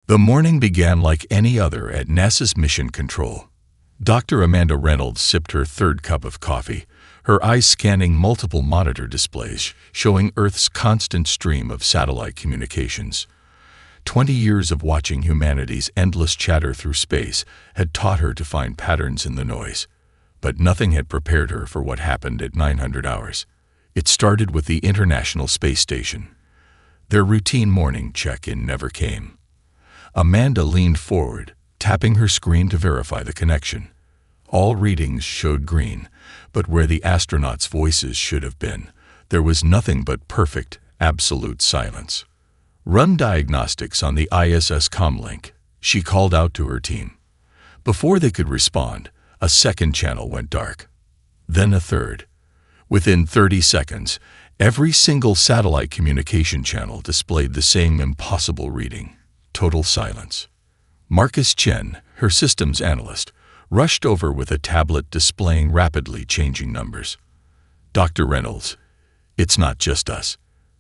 The morning began like any other at NASA's Mission Control. Dr. Amanda Reynolds sipped her third cup of coffee, her eyes scanning multiple monitor displays showing Earth's constant stream of satellite communications. 20 years of watching humanity's endless chatter through space had taught her to find patterns in the noise, but nothing had prepared her for what happened at 900 hours. It started with the International Space Station. Their routine morning check-in never came. Amanda leaned forward, tapping her screen to verify the connection. All readings showed green, but where the astronauts' voices should have been, there was nothing but perfect, absolute silence. "Run diagnostics on the ISS comlink," she called out to her team. Before they could respond, a second channel went dark. Then a third. Within 30 seconds, every single satellite communication channel displayed the same impossible reading: total silence. Marcus Chen, her systems analyst, rushed over with a tablet displaying rapidly changing numbers. "Dr. Reynolds, it's not just us.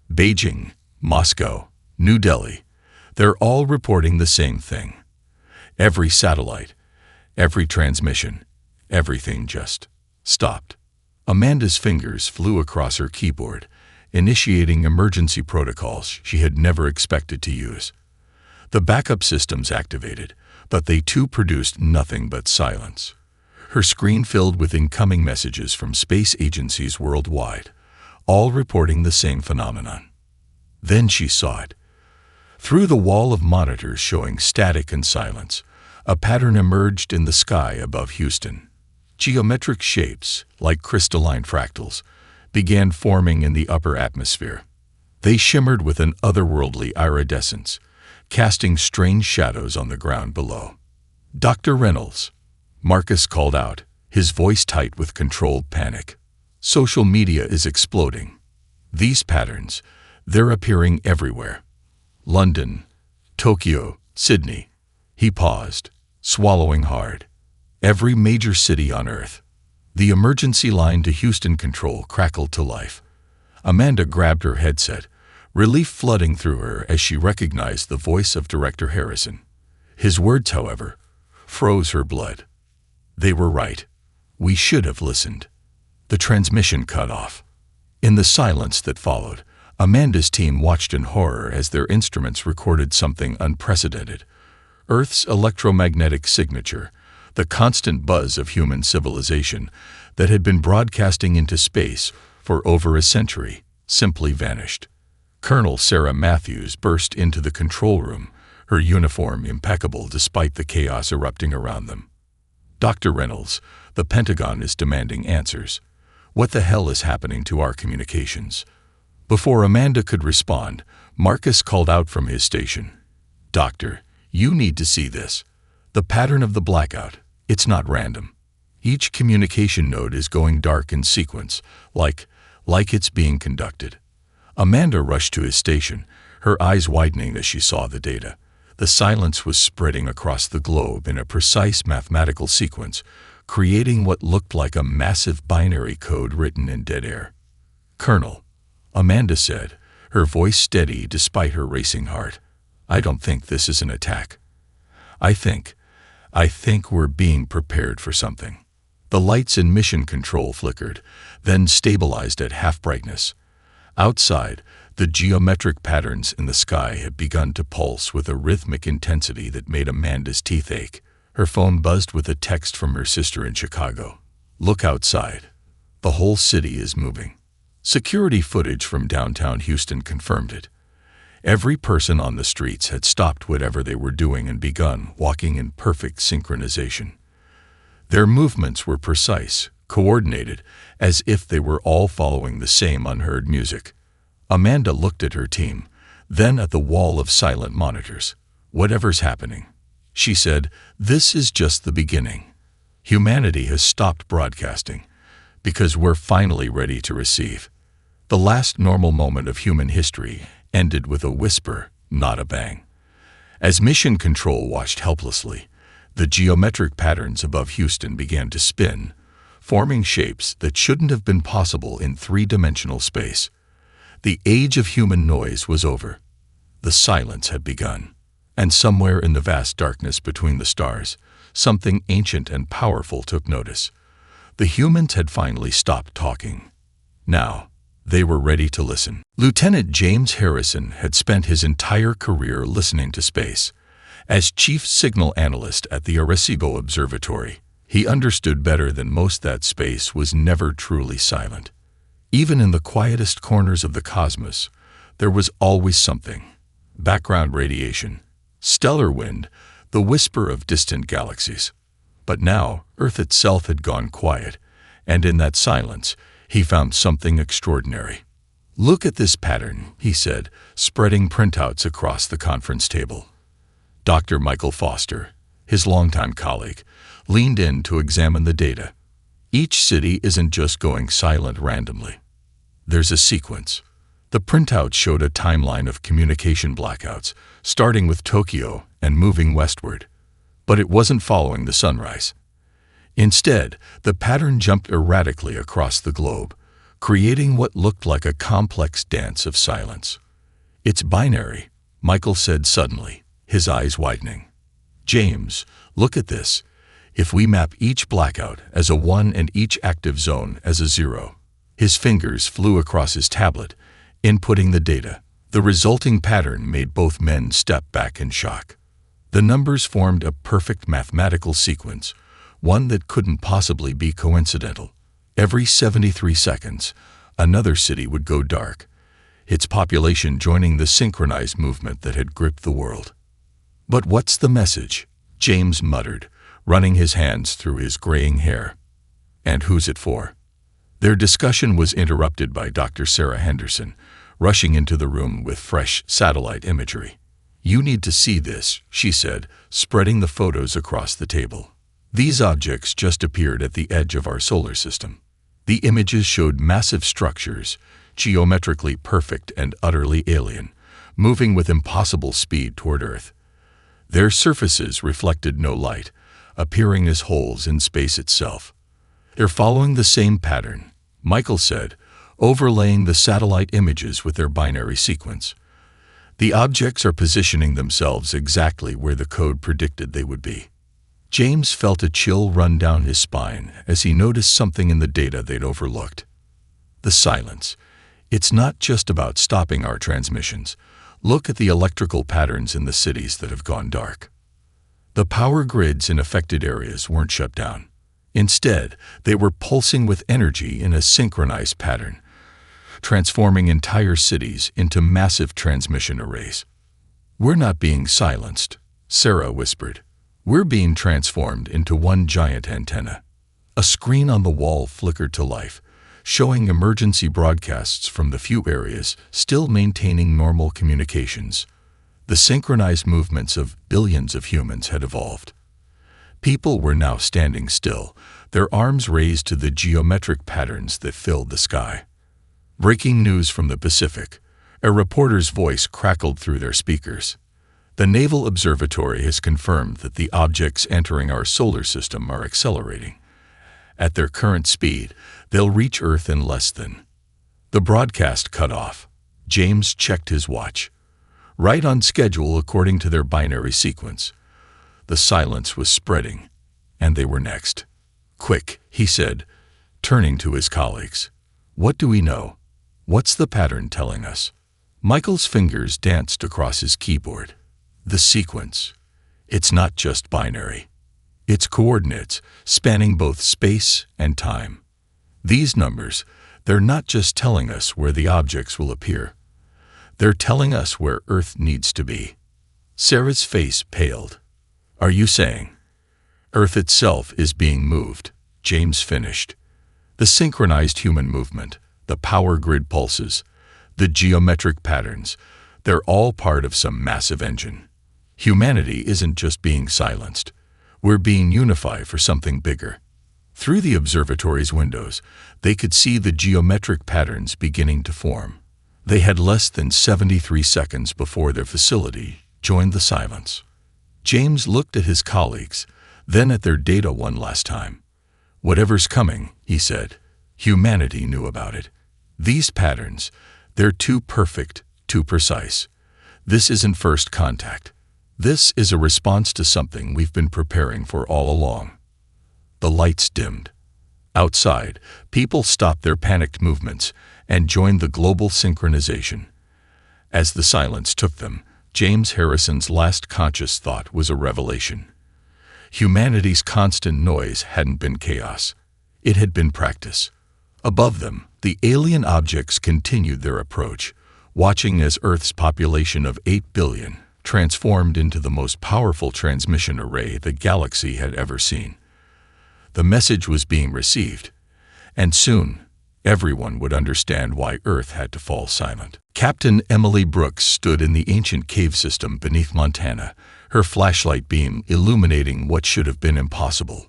Beijing, Moscow, New Delhi, they're all reporting the same thing. Every satellite, every transmission, everything just stopped." Amanda's fingers flew across her keyboard, initiating emergency protocols she had never expected to use. The backup systems activated, but they too produced nothing but silence. Her screen filled with incoming messages from space agencies worldwide, all reporting the same phenomenon. Then she saw it. Through the wall of monitors showing static and silence, a pattern emerged in the sky above Houston. Geometric shapes, like crystalline fractals, began forming in the upper atmosphere. They shimmered with an otherworldly iridescence, casting strange shadows on the ground below. "Dr. Reynolds," Marcus called out, his voice tight with controlled panic. "Social media is exploding. These patterns, they're appearing everywhere. London, Tokyo, Sydney." He paused, swallowing hard. Every major city on Earth. The emergency line to Houston Control crackled to life. Amanda grabbed her headset, relief flooding through her as she recognized the voice of Director Harrison. His words, however, froze her blood. They were right. We should have listened. The transmission cut off. In the silence that followed, Amanda's team watched in horror as their instruments recorded something unprecedented: Earth's electromagnetic signature, the constant buzz of human civilization that had been broadcasting into space for over a century, simply vanished. Colonel Sarah Matthews burst into the control room, her uniform impeccable despite the chaos erupting around them. "Dr. Reynolds, the Pentagon is demanding answers. What the hell is happening to our communications?" Before Amanda could respond, Marcus called out from his station. "Doctor, you need to see this. The pattern of the blackout, it's not random. Each communication node is going dark in sequence, like it's being conducted." Amanda rushed to his station, her eyes widening as she saw the data. The silence was spreading across the globe in a precise mathematical sequence, creating what looked like a massive binary code written in dead air. "Colonel," Amanda said, her voice steady despite her racing heart, "I don't think this is an attack. I think we're being prepared for something." The lights in Mission Control flickered, then stabilized at half brightness. Outside, the geometric patterns in the sky had begun to pulse with a rhythmic intensity that made Amanda's teeth ache. Her phone buzzed with a text from her sister in Chicago. "Look outside. The whole city is moving." Security footage from downtown Houston confirmed it. Every person on the streets had stopped whatever they were doing and begun walking in perfect synchronization. Their movements were precise, coordinated, as if they were all following the same unheard music. Amanda looked at her team, then at the wall of silent monitors. "Whatever's happening," she said, "this is just the beginning. Humanity has stopped broadcasting because we're finally ready to receive." The last normal moment of human history ended with a whisper, not a bang. As Mission Control watched helplessly, the geometric patterns above Houston began to spin, forming shapes that shouldn't have been possible in three-dimensional space. The age of human noise was over. The silence had begun. And somewhere in the vast darkness between the stars, something ancient and powerful took notice. The humans had finally stopped talking. Now, they were ready to listen. Lieutenant James Harrison had spent his entire career listening to space. As chief signal analyst at the Arecibo Observatory, he understood better than most that space was never truly silent. Even in the quietest corners of the cosmos, there was always something. Background radiation, stellar wind, the whisper of distant galaxies. But now, Earth itself had gone quiet, and in that silence, he found something extraordinary. "Look at this pattern," he said, spreading printouts across the conference table. Dr. Michael Foster, his longtime colleague, leaned in to examine the data. Each city isn't just going silent randomly. There's a sequence. The printout showed a timeline of communication blackouts, starting with Tokyo and moving westward. But it wasn't following the sunrise. Instead, the pattern jumped erratically across the globe, creating what looked like a complex dance of silence. "It's binary," Michael said suddenly, his eyes widening. "James, look at this. If we map each blackout as a 1 and each active zone as a 0, his fingers flew across his tablet, inputting the data. The resulting pattern made both men step back in shock. The numbers formed a perfect mathematical sequence, one that couldn't possibly be coincidental. Every 73 seconds, another city would go dark, its population joining the synchronized movement that had gripped the world. "But what's the message?" James muttered, running his hands through his graying hair. "And who's it for?" Their discussion was interrupted by Dr. Sarah Henderson, rushing into the room with fresh satellite imagery. "You need to see this," she said, spreading the photos across the table. "These objects just appeared at the edge of our solar system." The images showed massive structures, geometrically perfect and utterly alien, moving with impossible speed toward Earth. Their surfaces reflected no light, appearing as holes in space itself. "They're following the same pattern," Michael said, overlaying the satellite images with their binary sequence. "The objects are positioning themselves exactly where the code predicted they would be." James felt a chill run down his spine as he noticed something in the data they'd overlooked. The silence. It's not just about stopping our transmissions. Look at the electrical patterns in the cities that have gone dark. The power grids in affected areas weren't shut down. Instead, they were pulsing with energy in a synchronized pattern, transforming entire cities into massive transmission arrays. "We're not being silenced," Sarah whispered. "We're being transformed into one giant antenna." A screen on the wall flickered to life, showing emergency broadcasts from the few areas still maintaining normal communications. The synchronized movements of billions of humans had evolved. People were now standing still, their arms raised to the geometric patterns that filled the sky. Breaking news from the Pacific. A reporter's voice crackled through their speakers. "The Naval Observatory has confirmed that the objects entering our solar system are accelerating. At their current speed, they'll reach Earth in less than..." The broadcast cut off. James checked his watch. Right on schedule according to their binary sequence. The silence was spreading, and they were next. "Quick," he said, turning to his colleagues. "What do we know? What's the pattern telling us?" Michael's fingers danced across his keyboard. The sequence. It's not just binary. It's coordinates, spanning both space and time. These numbers, they're not just telling us where the objects will appear. They're telling us where Earth needs to be. Sarah's face paled. "Are you saying Earth itself is being moved?" James finished. "The synchronized human movement, the power grid pulses, the geometric patterns, they're all part of some massive engine. Humanity isn't just being silenced. We're being unified for something bigger." Through the observatory's windows, they could see the geometric patterns beginning to form. They had less than 73 seconds before their facility joined the silence. James looked at his colleagues, then at their data one last time. "Whatever's coming," he said, "humanity knew about it. These patterns, they're too perfect, too precise. This isn't first contact. This is a response to something we've been preparing for all along. The lights dimmed. Outside, people stopped their panicked movements and joined the global synchronization. As the silence took them, James Harrison's last conscious thought was a revelation. Humanity's constant noise hadn't been chaos. It had been practice. Above them, the alien objects continued their approach, watching as Earth's population of 8 billion transformed into the most powerful transmission array the galaxy had ever seen. The message was being received, and soon, everyone would understand why Earth had to fall silent. Captain Emily Brooks stood in the ancient cave system beneath Montana, her flashlight beam illuminating what should have been impossible.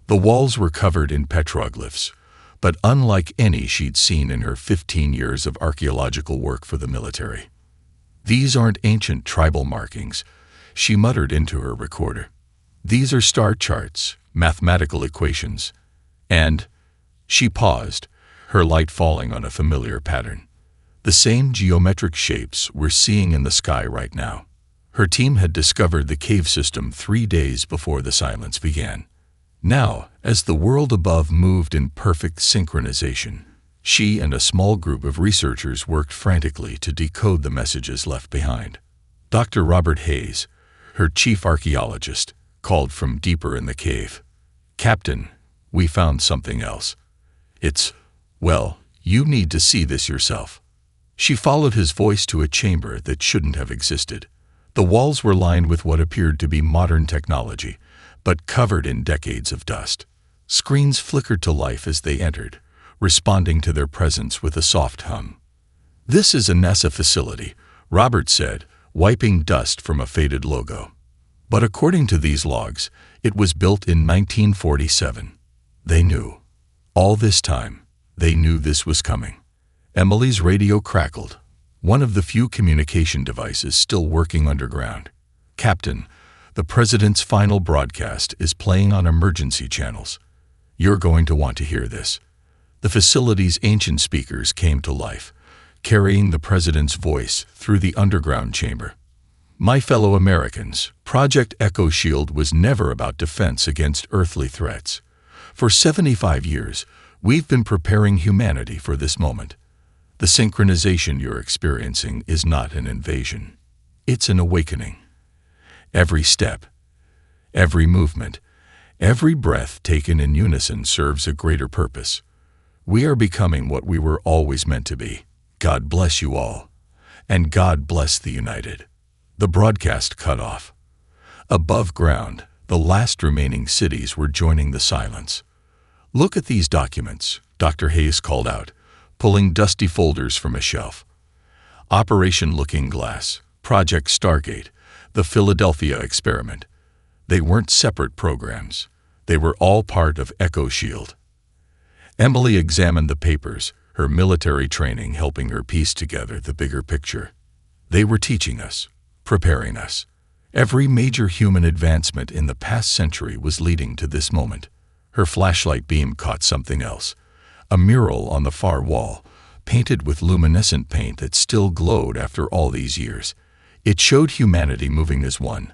The walls were covered in petroglyphs, but unlike any she'd seen in her 15 years of archaeological work for the military. "These aren't ancient tribal markings," she muttered into her recorder. "These are star charts, mathematical equations." And she paused, her light falling on a familiar pattern. The same geometric shapes we're seeing in the sky right now. Her team had discovered the cave system 3 days before the silence began. Now, as the world above moved in perfect synchronization, she and a small group of researchers worked frantically to decode the messages left behind. Dr. Robert Hayes, her chief archaeologist, called from deeper in the cave. "Captain, we found something else. Well, you need to see this yourself." She followed his voice to a chamber that shouldn't have existed. The walls were lined with what appeared to be modern technology, but covered in decades of dust. Screens flickered to life as they entered, responding to their presence with a soft hum. "This is a NASA facility," Robert said, wiping dust from a faded logo. "But according to these logs, it was built in 1947. They knew. All this time, they knew this was coming." Emily's radio crackled, one of the few communication devices still working underground. "Captain, the President's final broadcast is playing on emergency channels. You're going to want to hear this." The facility's ancient speakers came to life, carrying the President's voice through the underground chamber. "My fellow Americans, Project Echo Shield was never about defense against earthly threats. For 75 years, we've been preparing humanity for this moment. The synchronization you're experiencing is not an invasion. It's an awakening. Every step, every movement, every breath taken in unison serves a greater purpose. We are becoming what we were always meant to be. God bless you all, and God bless the United." The broadcast cut off. Above ground, the last remaining cities were joining the silence. "Look at these documents," Dr. Hayes called out, pulling dusty folders from a shelf. Operation Looking Glass, Project Stargate, the Philadelphia experiment. They weren't separate programs. They were all part of Echo Shield. Emily examined the papers, her military training helping her piece together the bigger picture. They were teaching us, preparing us. Every major human advancement in the past century was leading to this moment. Her flashlight beam caught something else. A mural on the far wall, painted with luminescent paint that still glowed after all these years. It showed humanity moving as one,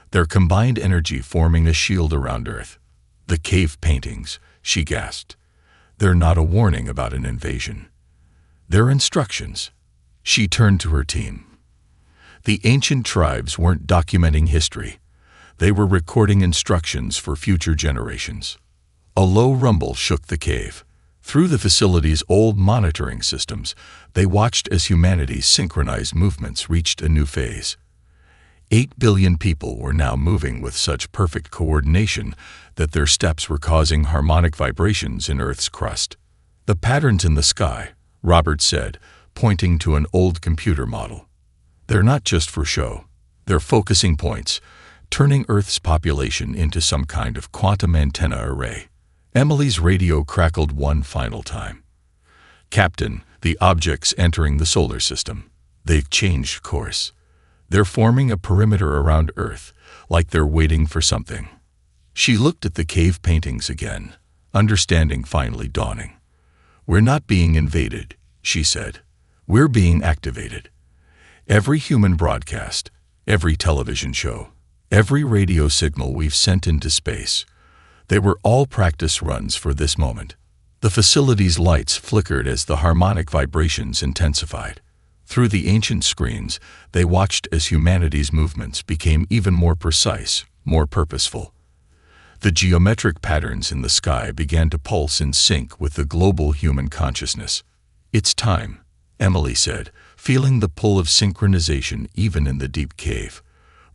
their combined energy forming a shield around Earth. "The cave paintings," she gasped. "They're not a warning about an invasion. They're instructions." She turned to her team. The ancient tribes weren't documenting history. They were recording instructions for future generations. A low rumble shook the cave. Through the facility's old monitoring systems, they watched as humanity's synchronized movements reached a new phase. 8 billion people were now moving with such perfect coordination that their steps were causing harmonic vibrations in Earth's crust. "The patterns in the sky," Robert said, pointing to an old computer model. "They're not just for show. They're focusing points, turning Earth's population into some kind of quantum antenna array." Emily's radio crackled one final time. "Captain, the objects entering the solar system. They've changed course. They're forming a perimeter around Earth, like they're waiting for something." She looked at the cave paintings again, understanding finally dawning. "We're not being invaded," she said. "We're being activated. Every human broadcast, every television show, every radio signal we've sent into space. They were all practice runs for this moment. The facility's lights flickered as the harmonic vibrations intensified. Through the ancient screens, they watched as humanity's movements became even more precise, more purposeful. The geometric patterns in the sky began to pulse in sync with the global human consciousness. "It's time," Emily said, feeling the pull of synchronization even in the deep cave.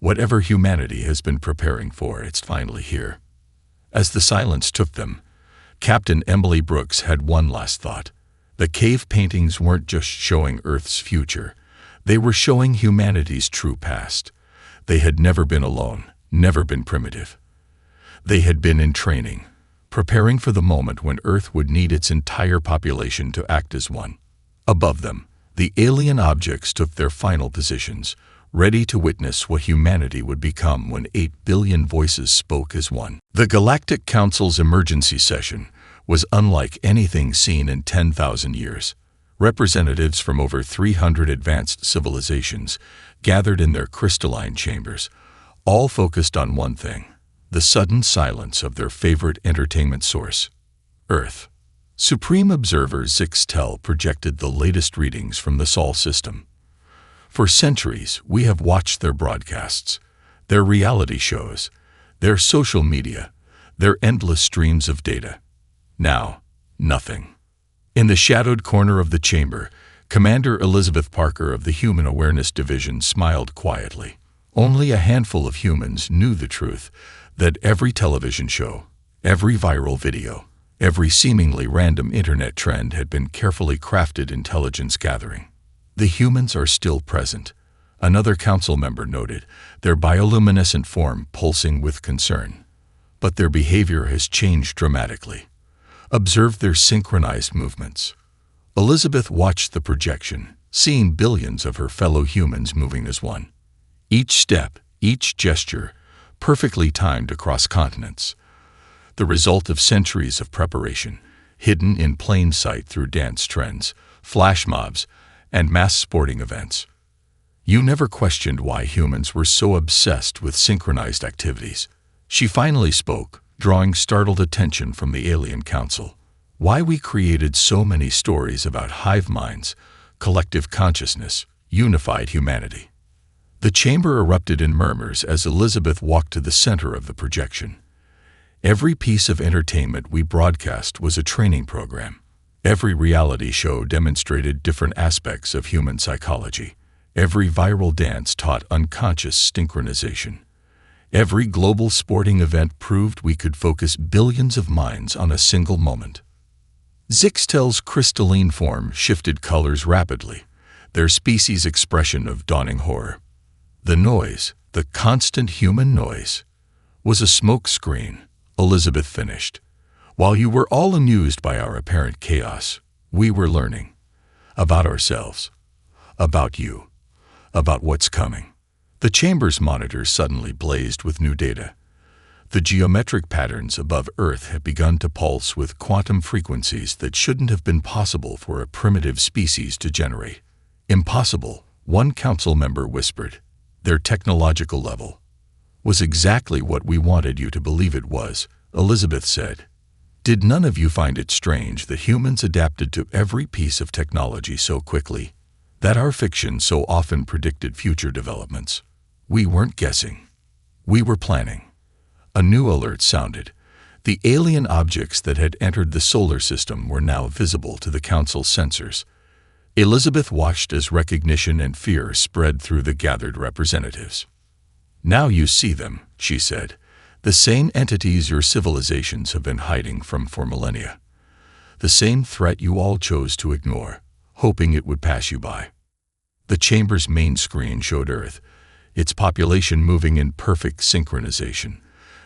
Whatever humanity has been preparing for, it's finally here. As the silence took them, Captain Emily Brooks had one last thought. The cave paintings weren't just showing Earth's future. They were showing humanity's true past. They had never been alone, never been primitive. They had been in training, preparing for the moment when Earth would need its entire population to act as one. Above them, the alien objects took their final positions, ready to witness what humanity would become when 8 billion voices spoke as one. The Galactic Council's emergency session was unlike anything seen in 10,000 years. Representatives from over 300 advanced civilizations gathered in their crystalline chambers, all focused on one thing: the sudden silence of their favorite entertainment source, Earth. Supreme Observer Zixtel projected the latest readings from the Sol system. For centuries, we have watched their broadcasts, their reality shows, their social media, their endless streams of data. Now, nothing. In the shadowed corner of the chamber, Commander Elizabeth Parker of the Human Awareness Division smiled quietly. Only a handful of humans knew the truth, that every television show, every viral video, every seemingly random internet trend had been carefully crafted intelligence gathering. The humans are still present, another council member noted, their bioluminescent form pulsing with concern. But their behavior has changed dramatically. Observe their synchronized movements. Elizabeth watched the projection, seeing billions of her fellow humans moving as one. Each step, each gesture, perfectly timed across continents. The result of centuries of preparation, hidden in plain sight through dance trends, flash mobs, and mass sporting events. You never questioned why humans were so obsessed with synchronized activities. She finally spoke, drawing startled attention from the Alien Council. Why we created so many stories about hive minds, collective consciousness, unified humanity. The chamber erupted in murmurs as Elizabeth walked to the center of the projection. Every piece of entertainment we broadcast was a training program. Every reality show demonstrated different aspects of human psychology. Every viral dance taught unconscious synchronization. Every global sporting event proved we could focus billions of minds on a single moment. Zixtel's crystalline form shifted colors rapidly, their species' expression of dawning horror. The noise, the constant human noise, was a smoke screen, Elizabeth finished. While you were all amused by our apparent chaos, we were learning. About ourselves. About you. About what's coming. The chamber's monitors suddenly blazed with new data. The geometric patterns above Earth had begun to pulse with quantum frequencies that shouldn't have been possible for a primitive species to generate. Impossible, one council member whispered. Their technological level was exactly what we wanted you to believe it was, Elizabeth said. Did none of you find it strange that humans adapted to every piece of technology so quickly? That our fiction so often predicted future developments? We weren't guessing. We were planning. A new alert sounded. The alien objects that had entered the solar system were now visible to the Council's sensors. Elizabeth watched as recognition and fear spread through the gathered representatives. Now you see them, she said. The same entities your civilizations have been hiding from for millennia. The same threat you all chose to ignore, hoping it would pass you by. The chamber's main screen showed Earth, its population moving in perfect synchronization,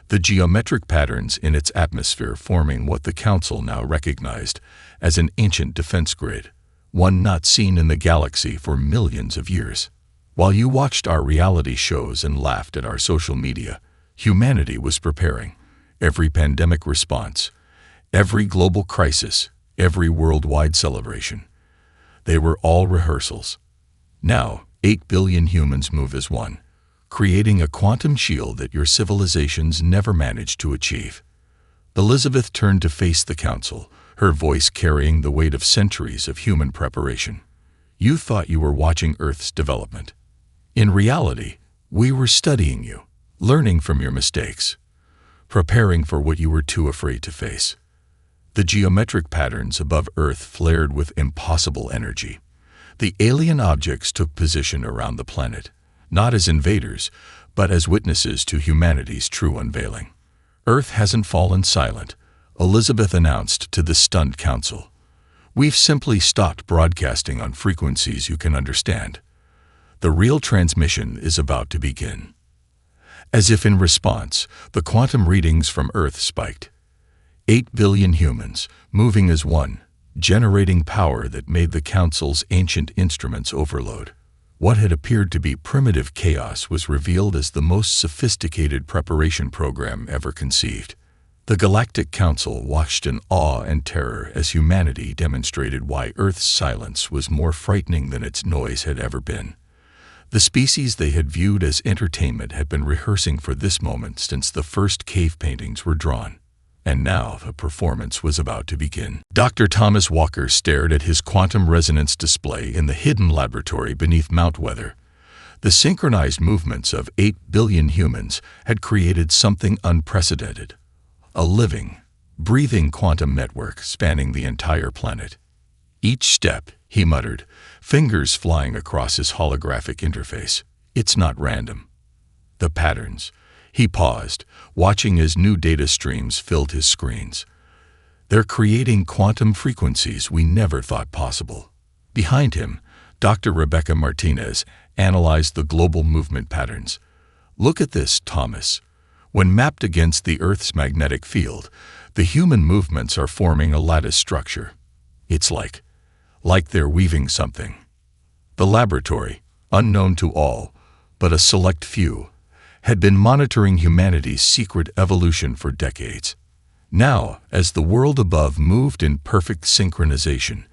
the geometric patterns in its atmosphere forming what the Council now recognized as an ancient defense grid, one not seen in the galaxy for millions of years. While you watched our reality shows and laughed at our social media, humanity was preparing. Every pandemic response, every global crisis, every worldwide celebration. They were all rehearsals. Now, 8 billion humans move as one, creating a quantum shield that your civilizations never managed to achieve. Elizabeth turned to face the council, her voice carrying the weight of centuries of human preparation. You thought you were watching Earth's development. In reality, we were studying you, learning from your mistakes, preparing for what you were too afraid to face. The geometric patterns above Earth flared with impossible energy. The alien objects took position around the planet, not as invaders, but as witnesses to humanity's true unveiling. Earth hasn't fallen silent, Elizabeth announced to the stunned council. We've simply stopped broadcasting on frequencies you can understand. The real transmission is about to begin. As if in response, the quantum readings from Earth spiked. 8 billion humans, moving as one, generating power that made the Council's ancient instruments overload. What had appeared to be primitive chaos was revealed as the most sophisticated preparation program ever conceived. The Galactic Council watched in awe and terror as humanity demonstrated why Earth's silence was more frightening than its noise had ever been. The species they had viewed as entertainment had been rehearsing for this moment since the first cave paintings were drawn. And now the performance was about to begin. Dr. Thomas Walker stared at his quantum resonance display in the hidden laboratory beneath Mount Weather. The synchronized movements of 8 billion humans had created something unprecedented. A living, breathing quantum network spanning the entire planet. Each step, he muttered, fingers flying across his holographic interface. It's not random. The patterns. He paused, watching as new data streams filled his screens. They're creating quantum frequencies we never thought possible. Behind him, Dr. Rebecca Martinez analyzed the global movement patterns. Look at this, Thomas. When mapped against the Earth's magnetic field, the human movements are forming a lattice structure. It's like they're weaving something. The laboratory, unknown to all, but a select few, had been monitoring humanity's secret evolution for decades. Now, as the world above moved in perfect synchronization,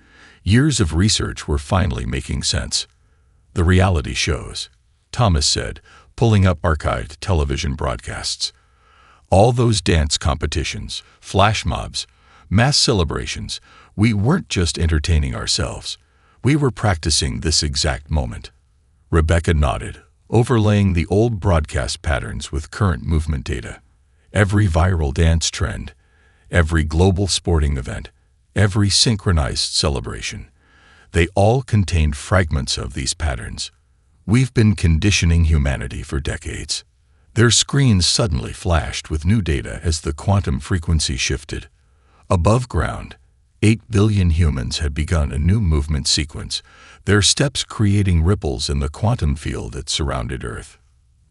years of research were finally making sense. The reality shows, Thomas said, pulling up archived television broadcasts. All those dance competitions, flash mobs, mass celebrations, we weren't just entertaining ourselves. We were practicing this exact moment. Rebecca nodded, overlaying the old broadcast patterns with current movement data. Every viral dance trend, every global sporting event, every synchronized celebration, they all contained fragments of these patterns. We've been conditioning humanity for decades. Their screens suddenly flashed with new data as the quantum frequency shifted. Above ground, 8 billion humans had begun a new movement sequence, their steps creating ripples in the quantum field that surrounded Earth.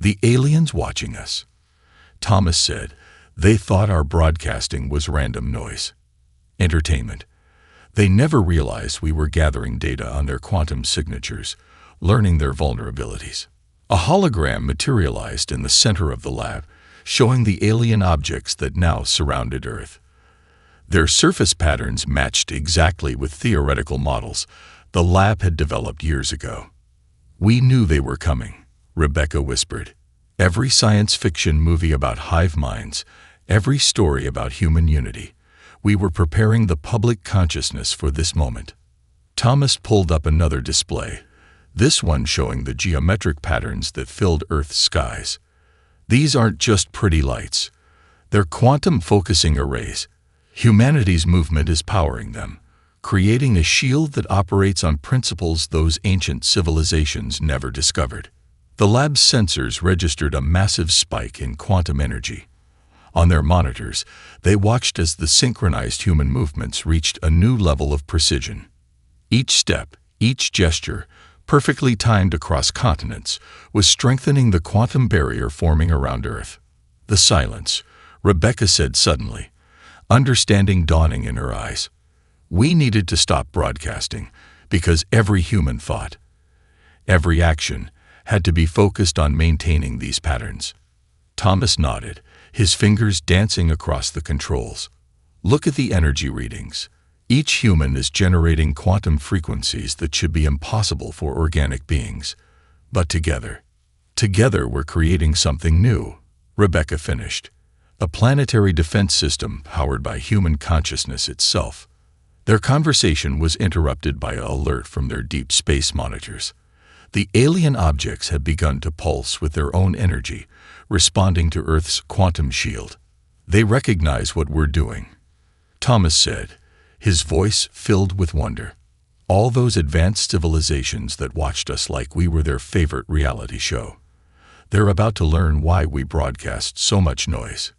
The aliens watching us, Thomas said. They thought our broadcasting was random noise. Entertainment. They never realized we were gathering data on their quantum signatures, learning their vulnerabilities. A hologram materialized in the center of the lab, showing the alien objects that now surrounded Earth. Their surface patterns matched exactly with theoretical models the lab had developed years ago. We knew they were coming, Rebecca whispered. Every science fiction movie about hive minds, every story about human unity. We were preparing the public consciousness for this moment. Thomas pulled up another display, this one showing the geometric patterns that filled Earth's skies. These aren't just pretty lights. They're quantum focusing arrays. Humanity's movement is powering them, creating a shield that operates on principles those ancient civilizations never discovered. The lab's sensors registered a massive spike in quantum energy. On their monitors, they watched as the synchronized human movements reached a new level of precision. Each step, each gesture, perfectly timed across continents, was strengthening the quantum barrier forming around Earth. The silence, Rebecca said suddenly, understanding dawning in her eyes. We needed to stop broadcasting because every human thought, every action, had to be focused on maintaining these patterns. Thomas nodded, his fingers dancing across the controls. Look at the energy readings. Each human is generating quantum frequencies that should be impossible for organic beings. But together, Together we're creating something new, Rebecca finished. A planetary defense system powered by human consciousness itself. Their conversation was interrupted by an alert from their deep space monitors. The alien objects had begun to pulse with their own energy, responding to Earth's quantum shield. They recognize what we're doing, Thomas said, his voice filled with wonder. All those advanced civilizations that watched us like we were their favorite reality show. They're about to learn why we broadcast so much noise.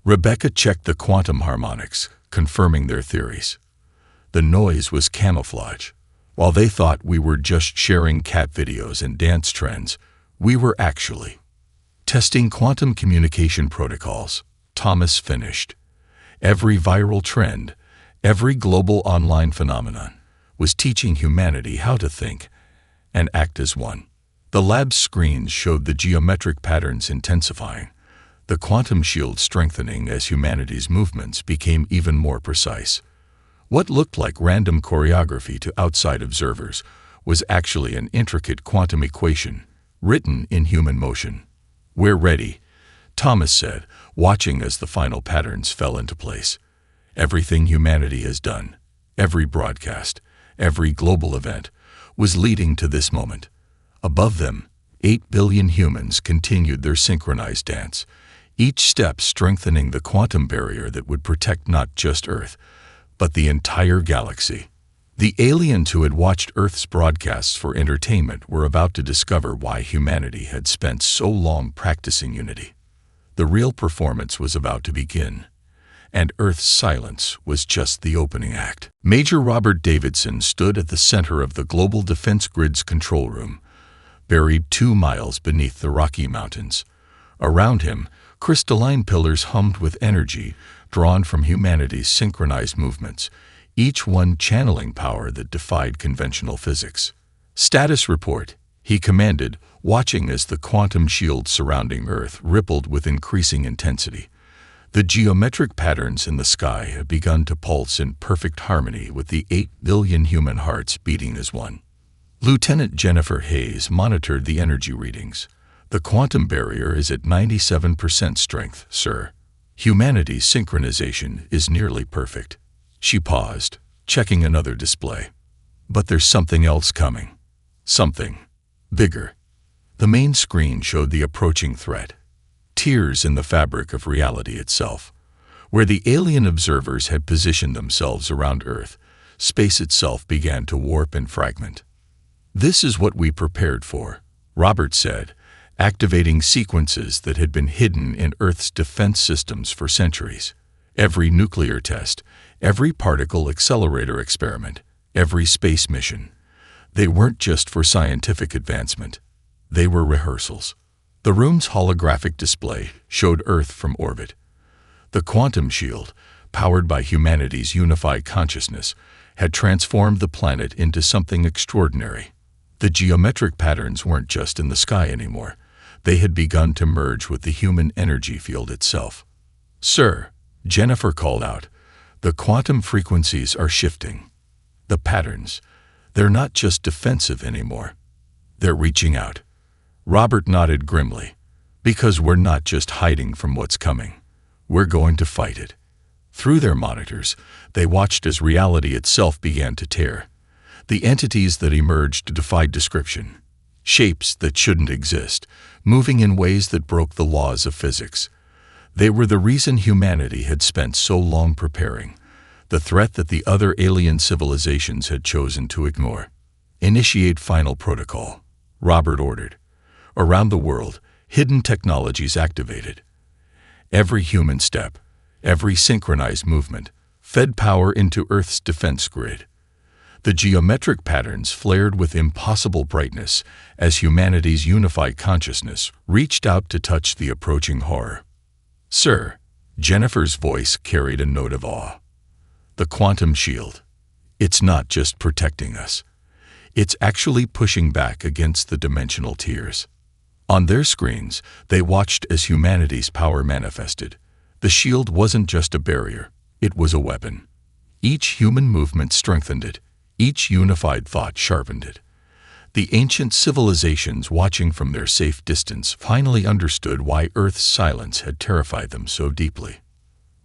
Rebecca checked the quantum harmonics, confirming their theories. The noise was camouflage. While they thought we were just sharing cat videos and dance trends, we were actually testing quantum communication protocols, Thomas finished. Every viral trend, every global online phenomenon, was teaching humanity how to think and act as one. The lab's screens showed the geometric patterns intensifying, the quantum shield strengthening as humanity's movements became even more precise. What looked like random choreography to outside observers was actually an intricate quantum equation, written in human motion. "We're ready," Thomas said, watching as the final patterns fell into place. Everything humanity has done, every broadcast, every global event, was leading to this moment. Above them, 8 billion humans continued their synchronized dance, each step strengthening the quantum barrier that would protect not just Earth, but the entire galaxy. The aliens who had watched Earth's broadcasts for entertainment were about to discover why humanity had spent so long practicing unity. The real performance was about to begin, and Earth's silence was just the opening act. Major Robert Davidson stood at the center of the Global Defense Grid's control room, buried 2 miles beneath the Rocky Mountains. Around him, crystalline pillars hummed with energy drawn from humanity's synchronized movements, each one channeling power that defied conventional physics. "Status report," he commanded, watching as the quantum shield surrounding Earth rippled with increasing intensity. The geometric patterns in the sky had begun to pulse in perfect harmony with the 8 billion human hearts beating as one. Lieutenant Jennifer Hayes monitored the energy readings. "The quantum barrier is at 97% strength, sir. Humanity's synchronization is nearly perfect." She paused, checking another display. "But there's something else coming. Something bigger." The main screen showed the approaching threat. Tears in the fabric of reality itself. Where the alien observers had positioned themselves around Earth, space itself began to warp and fragment. "This is what we prepared for," Robert said, activating sequences that had been hidden in Earth's defense systems for centuries. Every nuclear test, every particle accelerator experiment, every space mission. They weren't just for scientific advancement. They were rehearsals. The room's holographic display showed Earth from orbit. The quantum shield, powered by humanity's unified consciousness, had transformed the planet into something extraordinary. The geometric patterns weren't just in the sky anymore. They had begun to merge with the human energy field itself. "Sir," Jennifer called out, "the quantum frequencies are shifting. The patterns, they're not just defensive anymore. They're reaching out." Robert nodded grimly. "Because we're not just hiding from what's coming. We're going to fight it." Through their monitors, they watched as reality itself began to tear. The entities that emerged defied description. Shapes that shouldn't exist, moving in ways that broke the laws of physics. They were the reason humanity had spent so long preparing, the threat that the other alien civilizations had chosen to ignore. "Initiate final protocol," Robert ordered. Around the world, hidden technologies activated. Every human step, every synchronized movement, fed power into Earth's defense grid. The geometric patterns flared with impossible brightness as humanity's unified consciousness reached out to touch the approaching horror. "Sir," Jennifer's voice carried a note of awe. "The quantum shield. It's not just protecting us. It's actually pushing back against the dimensional tiers." On their screens, they watched as humanity's power manifested. The shield wasn't just a barrier, it was a weapon. Each human movement strengthened it, each unified thought sharpened it. The ancient civilizations watching from their safe distance finally understood why Earth's silence had terrified them so deeply.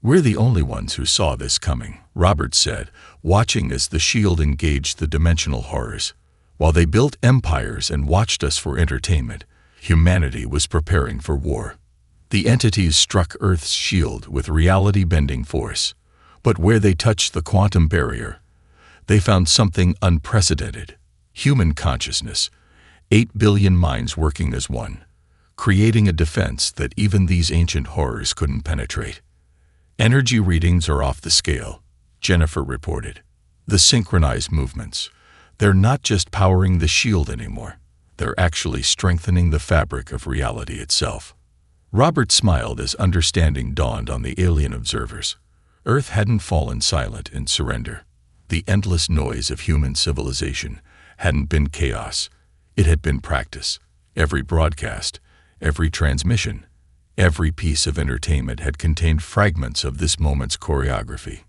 "We're the only ones who saw this coming," Robert said, watching as the shield engaged the dimensional horrors. "While they built empires and watched us for entertainment, humanity was preparing for war." The entities struck Earth's shield with reality-bending force, but where they touched the quantum barrier, they found something unprecedented: human consciousness, 8 billion minds working as one, creating a defense that even these ancient horrors couldn't penetrate. "Energy readings are off the scale," Jennifer reported. "The synchronized movements. They're not just powering the shield anymore. They're actually strengthening the fabric of reality itself." Robert smiled as understanding dawned on the alien observers. Earth hadn't fallen silent in surrender. The endless noise of human civilization hadn't been chaos. It had been practice. Every broadcast, every transmission, every piece of entertainment had contained fragments of this moment's choreography.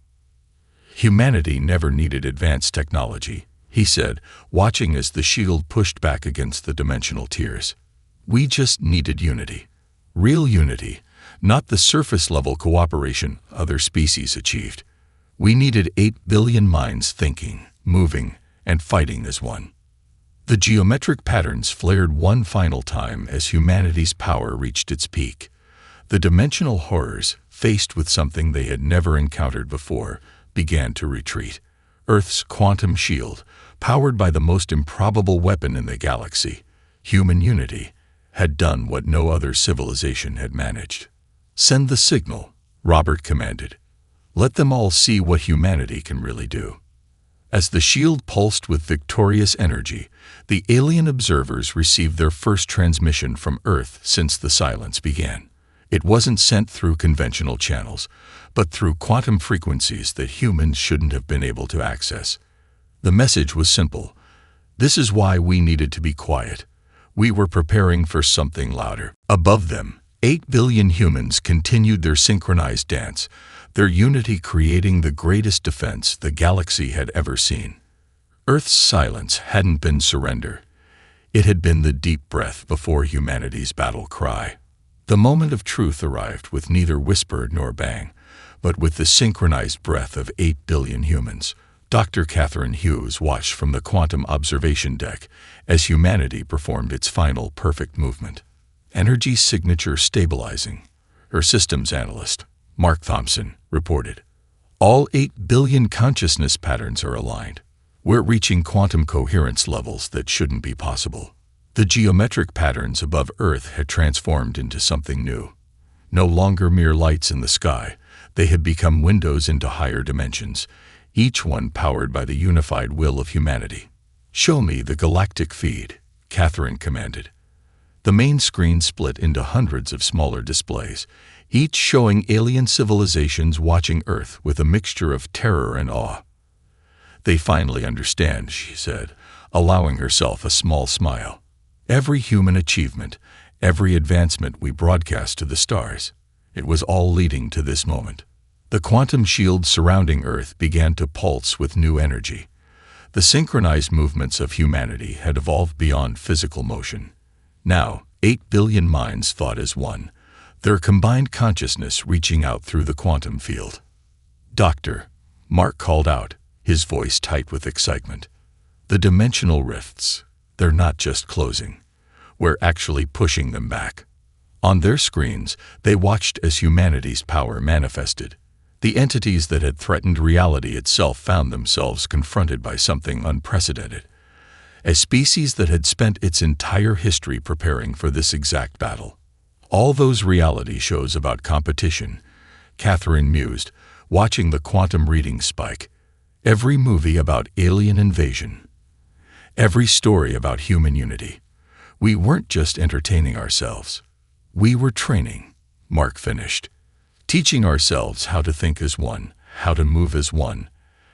"Humanity never needed advanced technology," he said, watching as the shield pushed back against the dimensional tiers. "We just needed unity. Real unity, not the surface-level cooperation other species achieved. We needed 8 billion minds thinking, moving, and fighting as one." The geometric patterns flared one final time as humanity's power reached its peak. The dimensional horrors, faced with something they had never encountered before, began to retreat. Earth's quantum shield, powered by the most improbable weapon in the galaxy, human unity, had done what no other civilization had managed. "Send the signal," Robert commanded. "Let them all see what humanity can really do." As the shield pulsed with victorious energy, the alien observers received their first transmission from Earth since the silence began. It wasn't sent through conventional channels, but through quantum frequencies that humans shouldn't have been able to access. The message was simple: this is why we needed to be quiet. We were preparing for something louder. Above them, 8 billion humans continued their synchronized dance, their unity creating the greatest defense the galaxy had ever seen. Earth's silence hadn't been surrender. It had been the deep breath before humanity's battle cry. The moment of truth arrived with neither whisper nor bang, but with the synchronized breath of 8 billion humans. Dr. Catherine Hughes watched from the quantum observation deck as humanity performed its final perfect movement. "Energy signature stabilizing," her systems analyst, Mark Thompson, reported. "All 8 billion consciousness patterns are aligned. We're reaching quantum coherence levels that shouldn't be possible." The geometric patterns above Earth had transformed into something new. No longer mere lights in the sky, they had become windows into higher dimensions, each one powered by the unified will of humanity. "Show me the galactic feed," Catherine commanded. The main screen split into hundreds of smaller displays, each showing alien civilizations watching Earth with a mixture of terror and awe. "They finally understand," she said, allowing herself a small smile. "Every human achievement, every advancement we broadcast to the stars, it was all leading to this moment." The quantum shield surrounding Earth began to pulse with new energy. The synchronized movements of humanity had evolved beyond physical motion. Now, 8 billion minds thought as one, their combined consciousness reaching out through the quantum field. "Doctor," Mark called out, his voice tight with excitement. "The dimensional rifts, they're not just closing. We're actually pushing them back." On their screens, they watched as humanity's power manifested. The entities that had threatened reality itself found themselves confronted by something unprecedented. A species that had spent its entire history preparing for this exact battle. All those reality shows about competition, Catherine mused, watching the quantum readings spike. Every movie about alien invasion. Every story about human unity. We weren't just entertaining ourselves. We were training, Mark finished. Teaching ourselves how to think as one, how to move as one,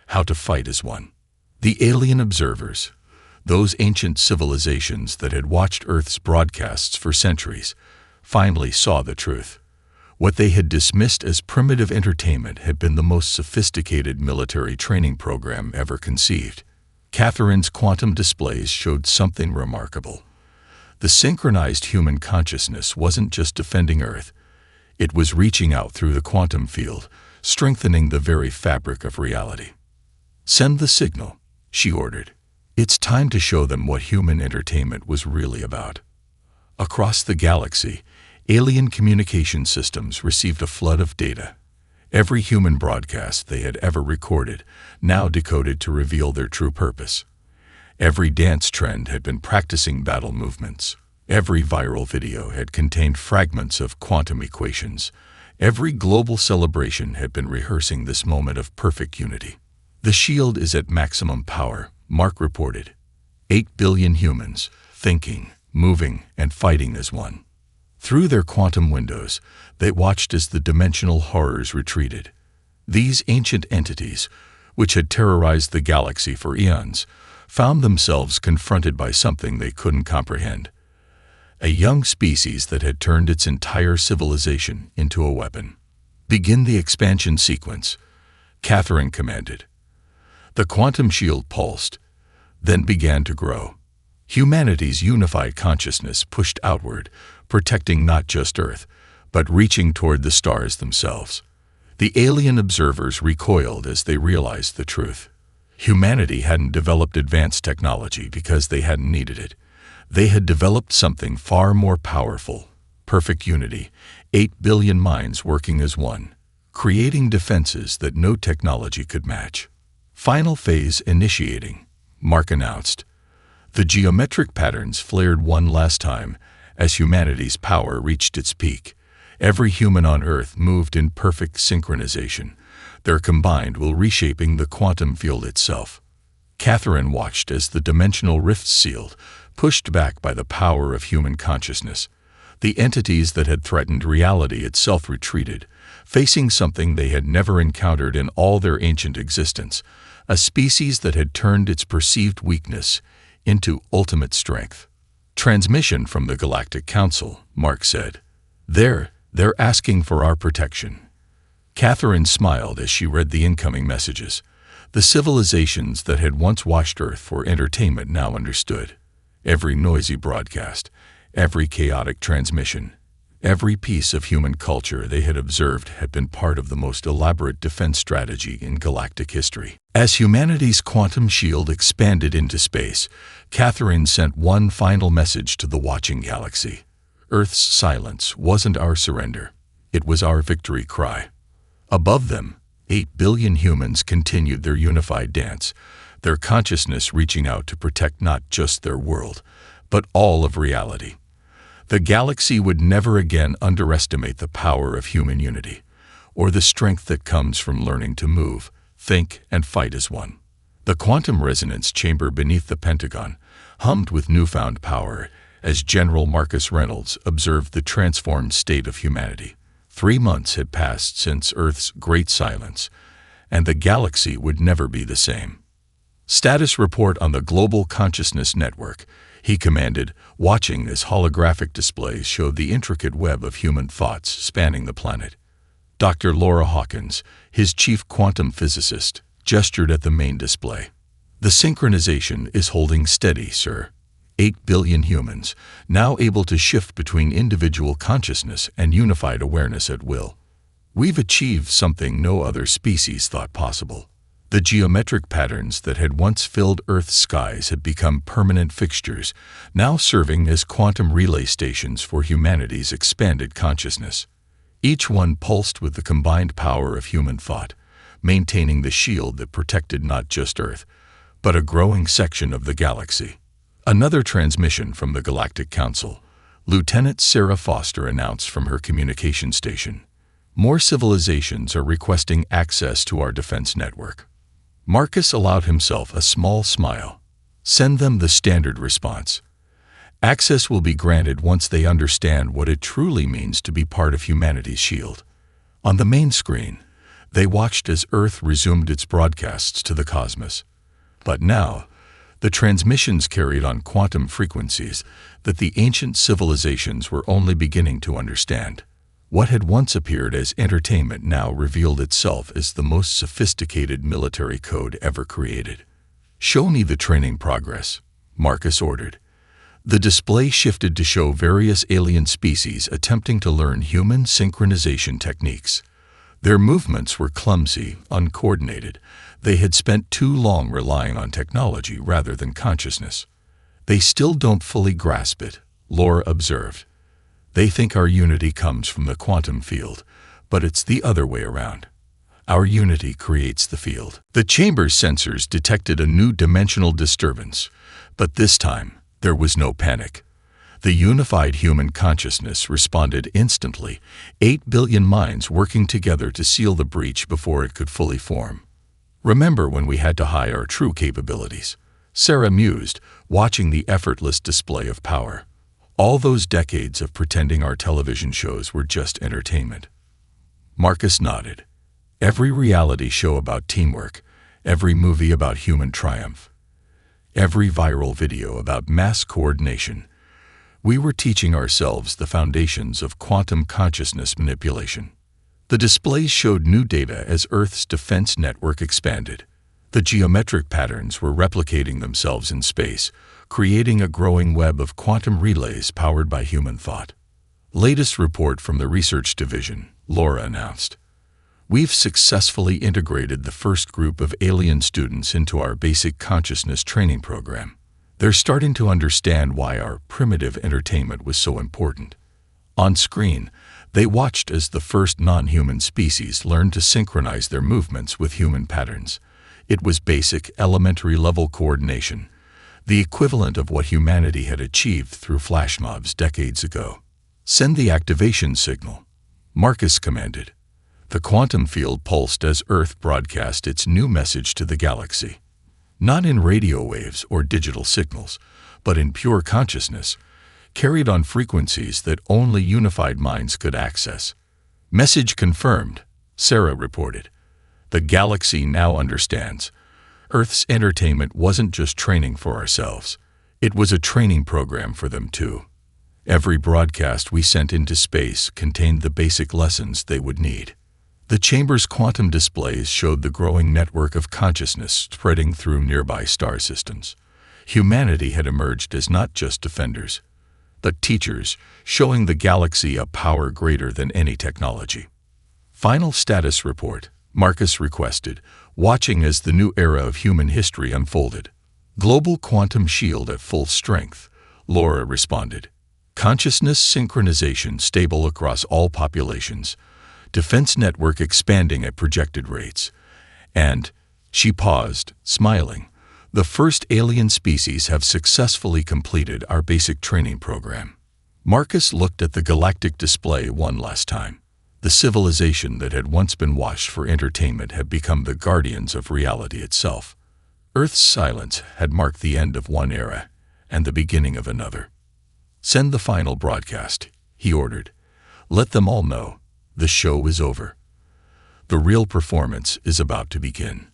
how to fight as one. The alien observers, those ancient civilizations that had watched Earth's broadcasts for centuries, finally saw the truth. What they had dismissed as primitive entertainment had been the most sophisticated military training program ever conceived. Catherine's quantum displays showed something remarkable. The synchronized human consciousness wasn't just defending Earth. It was reaching out through the quantum field, strengthening the very fabric of reality. "Send the signal," she ordered. "It's time to show them what human entertainment was really about." Across the galaxy, alien communication systems received a flood of data. Every human broadcast they had ever recorded, now decoded to reveal their true purpose. Every dance trend had been practicing battle movements. Every viral video had contained fragments of quantum equations. Every global celebration had been rehearsing this moment of perfect unity. "The shield is at maximum power," Mark reported. 8 billion humans, thinking, moving, and fighting as one. Through their quantum windows, they watched as the dimensional horrors retreated. These ancient entities, which had terrorized the galaxy for eons, found themselves confronted by something they couldn't comprehend. A young species that had turned its entire civilization into a weapon. "Begin the expansion sequence," Catherine commanded. The quantum shield pulsed, then began to grow. Humanity's unified consciousness pushed outward, protecting not just Earth, but reaching toward the stars themselves. The alien observers recoiled as they realized the truth. Humanity hadn't developed advanced technology because they hadn't needed it. They had developed something far more powerful: perfect unity, 8 billion minds working as one, creating defenses that no technology could match. "Final phase initiating," Mark announced. The geometric patterns flared one last time as humanity's power reached its peak. Every human on Earth moved in perfect synchronization, their combined will reshaping the quantum field itself. Catherine watched as the dimensional rifts sealed, pushed back by the power of human consciousness. The entities that had threatened reality itself retreated, facing something they had never encountered in all their ancient existence, a species that had turned its perceived weakness into ultimate strength. "Transmission from the Galactic Council," Mark said. They're asking for our protection." Catherine smiled as she read the incoming messages. The civilizations that had once watched Earth for entertainment now understood. Every noisy broadcast, every chaotic transmission, every piece of human culture they had observed had been part of the most elaborate defense strategy in galactic history. As humanity's quantum shield expanded into space, Catherine sent one final message to the watching galaxy. Earth's silence wasn't our surrender. It was our victory cry. Above them, 8 billion humans continued their unified dance, their consciousness reaching out to protect not just their world, but all of reality. The galaxy would never again underestimate the power of human unity, or the strength that comes from learning to move, think, and fight as one. The quantum resonance chamber beneath the Pentagon hummed with newfound power as General Marcus Reynolds observed the transformed state of humanity. 3 months had passed since Earth's great silence, and the galaxy would never be the same. "Status report on the Global Consciousness Network," he commanded, watching as holographic displays showed the intricate web of human thoughts spanning the planet. Dr. Laura Hawkins, his chief quantum physicist, gestured at the main display. "The synchronization is holding steady, sir. 8 billion humans, now able to shift between individual consciousness and unified awareness at will. We've achieved something no other species thought possible." The geometric patterns that had once filled Earth's skies had become permanent fixtures, now serving as quantum relay stations for humanity's expanded consciousness. Each one pulsed with the combined power of human thought, maintaining the shield that protected not just Earth, but a growing section of the galaxy. Another transmission from the Galactic Council. Lieutenant Sarah Foster announced from her communication station. "More civilizations are requesting access to our defense network." Marcus allowed himself a small smile. "Send them the standard response. Access will be granted once they understand what it truly means to be part of humanity's shield." On the main screen, they watched as Earth resumed its broadcasts to the cosmos. But now, the transmissions carried on quantum frequencies that the ancient civilizations were only beginning to understand. What had once appeared as entertainment now revealed itself as the most sophisticated military code ever created. "Show me the training progress," Marcus ordered. The display shifted to show various alien species attempting to learn human synchronization techniques. Their movements were clumsy, uncoordinated. They had spent too long relying on technology rather than consciousness. "They still don't fully grasp it," Laura observed. "They think our unity comes from the quantum field, but it's the other way around. Our unity creates the field." The chamber's sensors detected a new dimensional disturbance, but this time there was no panic. The unified human consciousness responded instantly, 8 billion minds working together to seal the breach before it could fully form. "Remember when we had to hide our true capabilities?" Sarah mused, watching the effortless display of power. "All those decades of pretending our television shows were just entertainment." Marcus nodded. Every reality show about teamwork, every movie about human triumph, every viral video about mass coordination. We were teaching ourselves the foundations of quantum consciousness manipulation. The displays showed new data as Earth's defense network expanded. The geometric patterns were replicating themselves in space, creating a growing web of quantum relays powered by human thought. "Latest report from the research division," Laura announced. "We've successfully integrated the first group of alien students into our basic consciousness training program. They're starting to understand why our primitive entertainment was so important." On screen, they watched as the first non-human species learned to synchronize their movements with human patterns. It was basic, elementary-level coordination, the equivalent of what humanity had achieved through flash mobs decades ago. "Send the activation signal," Marcus commanded. The quantum field pulsed as Earth broadcast its new message to the galaxy. Not in radio waves or digital signals, but in pure consciousness, carried on frequencies that only unified minds could access. "Message confirmed," Sarah reported. "The galaxy now understands. Earth's entertainment wasn't just training for ourselves. It was a training program for them too. Every broadcast we sent into space contained the basic lessons they would need." The chamber's quantum displays showed the growing network of consciousness spreading through nearby star systems. Humanity had emerged as not just defenders, but teachers, showing the galaxy a power greater than any technology. "Final status report," Marcus requested, watching as the new era of human history unfolded. "Global quantum shield at full strength," Laura responded. "Consciousness synchronization stable across all populations. Defense network expanding at projected rates. And," she paused, smiling, "the first alien species have successfully completed our basic training program." Marcus looked at the galactic display one last time. The civilization that had once been watched for entertainment had become the guardians of reality itself. Earth's silence had marked the end of one era and the beginning of another. "Send the final broadcast," he ordered. "Let them all know the show is over. The real performance is about to begin."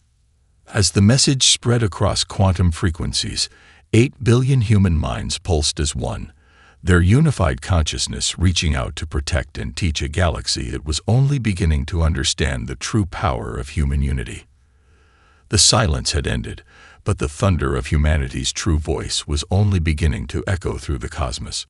As the message spread across quantum frequencies, 8 billion human minds pulsed as one, their unified consciousness reaching out to protect and teach a galaxy that was only beginning to understand the true power of human unity. The silence had ended, but the thunder of humanity's true voice was only beginning to echo through the cosmos.